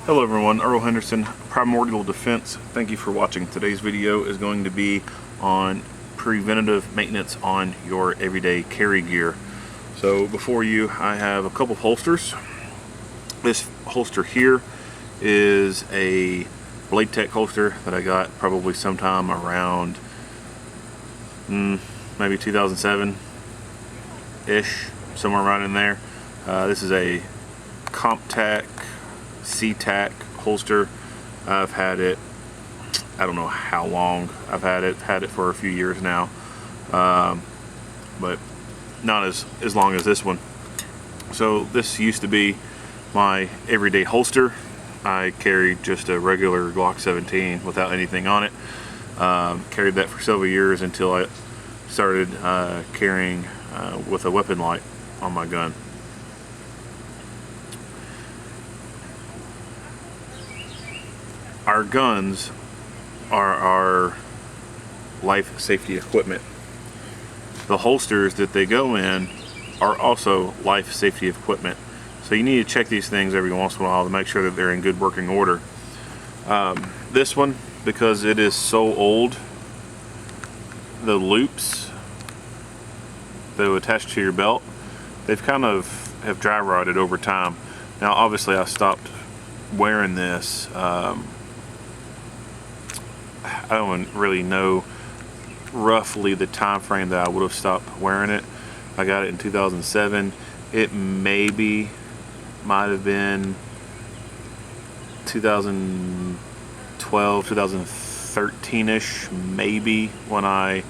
Hello everyone, Earl Henderson, Primordial Defense. Thank you for watching. Today's video is going to be on preventative maintenance on your everyday carry gear. So before you, I have a couple of holsters. This holster here is a Blade Tech holster that I got probably sometime around maybe 2007-ish, somewhere right in there. This is a Comptac C-Tac holster. I've had it, I don't know how long I've had it for a few years now, but not as long as this one. So this used to be my everyday holster. I carried just a regular Glock 17 without anything on it. Carried that for several years until I started carrying with a weapon light on my gun. Our guns are our life safety equipment. The holsters that they go in are also life safety equipment. So you need to check these things every once in a while to make sure that they're in good working order. This one, because it is so old, the loops that attach to your belt, they've kind of have dry rotted over time. Now obviously I stopped wearing this, I don't really know roughly the time frame that I would have stopped wearing it. I got it in 2007. It might have been 2012, 2013-ish, maybe, when I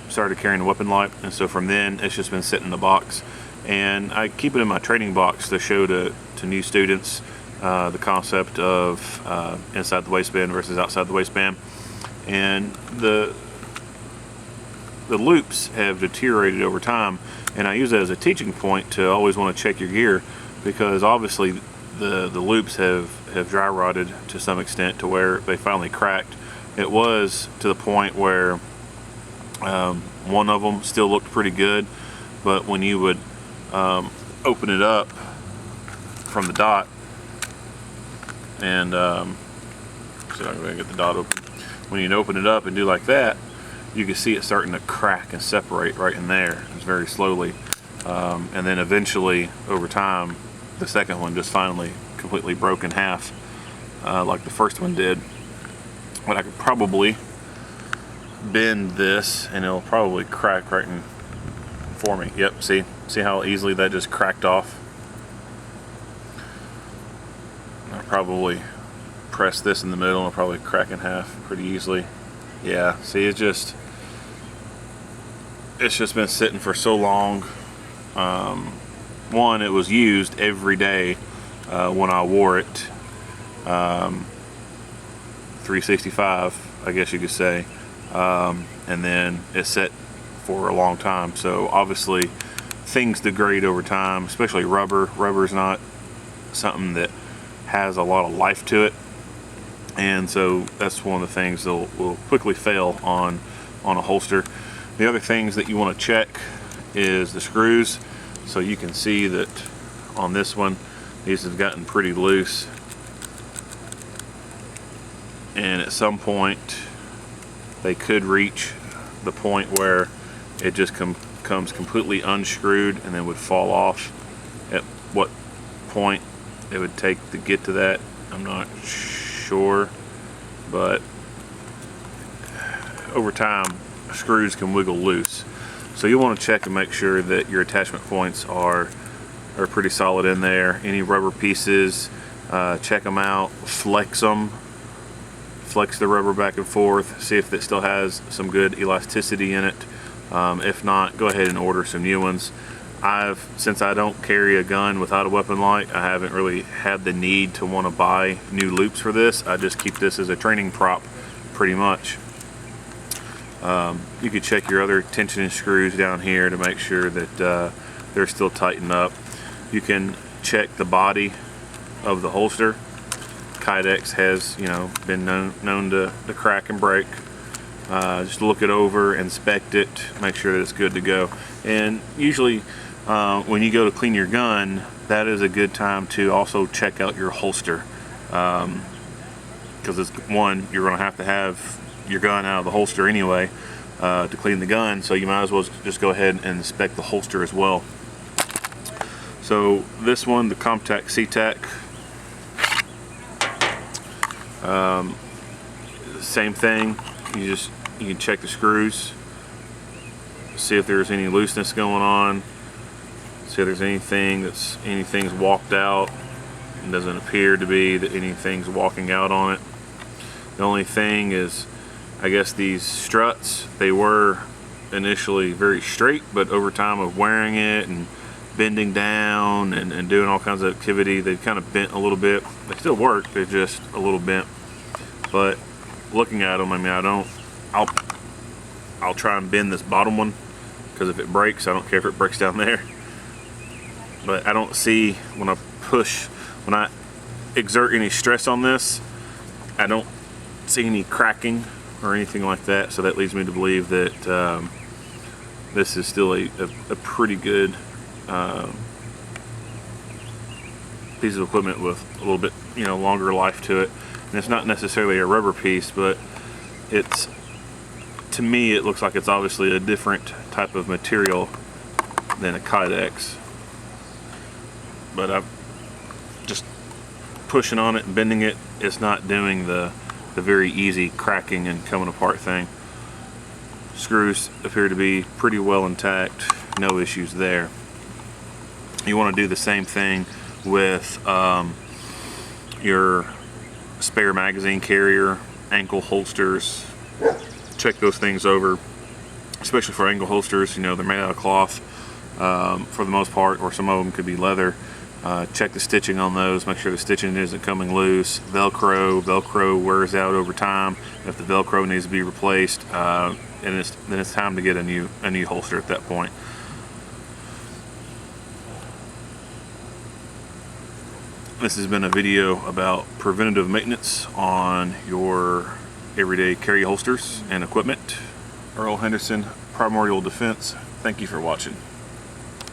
started carrying a weapon light. And so from then, it's just been sitting in the box. And I keep it in my training box to show to new students the concept of inside the waistband versus outside the waistband. And the loops have deteriorated over time, and I use that as a teaching point to always want to check your gear, because obviously the loops have dry rotted to some extent to where they finally cracked. It was to the point where one of them still looked pretty good, but when you would open it up from the dot, and see if I'm going to get the dot open. When you open it up and do like that, you can see it starting to crack and separate right in there. It's very slowly, and then eventually over time the second one just finally completely broke in half, like the first one did. But I could probably bend this and it'll probably crack right in for me. Yep, see how easily that just cracked off? I'll probably press this in the middle and it'll probably crack in half pretty easily. Yeah, see, it's just been sitting for so long. One, it was used every day when I wore it, 365, I guess you could say, and then it sat for a long time. So obviously things degrade over time, especially rubber. Rubber is not something that has a lot of life to it, and so that's one of the things that will quickly fail on a holster. The other things that you want to check is the screws. So you can see that on this one, these have gotten pretty loose, and at some point they could reach the point where it just comes completely unscrewed and then would fall off. At what point it would take to get to that, I'm not sure, but over time screws can wiggle loose. So you want to check and make sure that your attachment points are pretty solid in there. Any rubber pieces, check them out, flex them, flex the rubber back and forth, see if it still has some good elasticity in it. If not, go ahead and order some new ones. Since I don't carry a gun without a weapon light, I haven't really had the need to want to buy new loops for this. I just keep this as a training prop pretty much. You could check your other tensioning screws down here to make sure that they're still tightened up. You can check the body of the holster. Kydex has, been known to crack and break. Just look it over, inspect it, make sure that it's good to go. And usually when you go to clean your gun, that is a good time to also check out your holster, because it's one, you're going to have your gun out of the holster anyway to clean the gun, so you might as well just go ahead and inspect the holster as well. So this one, the Comptac CTAC, same thing. You can check the screws, see if there's any looseness going on, see if there's anything's walked out. It doesn't appear to be that anything's walking out on it. The only thing is, I guess these struts, they were initially very straight, but over time of wearing it and bending down and doing all kinds of activity, they've kind of bent a little bit. They still work, they're just a little bent. But looking at them, I mean, I'll try and bend this bottom one, because if it breaks, I don't care if it breaks down there. But I don't see, when I exert any stress on this, I don't see any cracking or anything like that. So that leads me to believe that this is still a pretty good piece of equipment with a little bit, longer life to it. And it's not necessarily a rubber piece, but to me it looks like it's obviously a different type of material than a Kydex. But I'm just pushing on it and bending it. It's not doing the very easy cracking and coming apart thing. Screws appear to be pretty well intact, no issues there. You want to do the same thing with your spare magazine carrier, ankle holsters. Check those things over, especially for ankle holsters. They're made out of cloth for the most part, or some of them could be leather. Check the stitching on those, make sure the stitching isn't coming loose. Velcro wears out over time. If the Velcro needs to be replaced, then it's time to get a new holster at that point. This has been a video about preventative maintenance on your everyday carry holsters and equipment. Earl Henderson, Primordial Defense. Thank you for watching.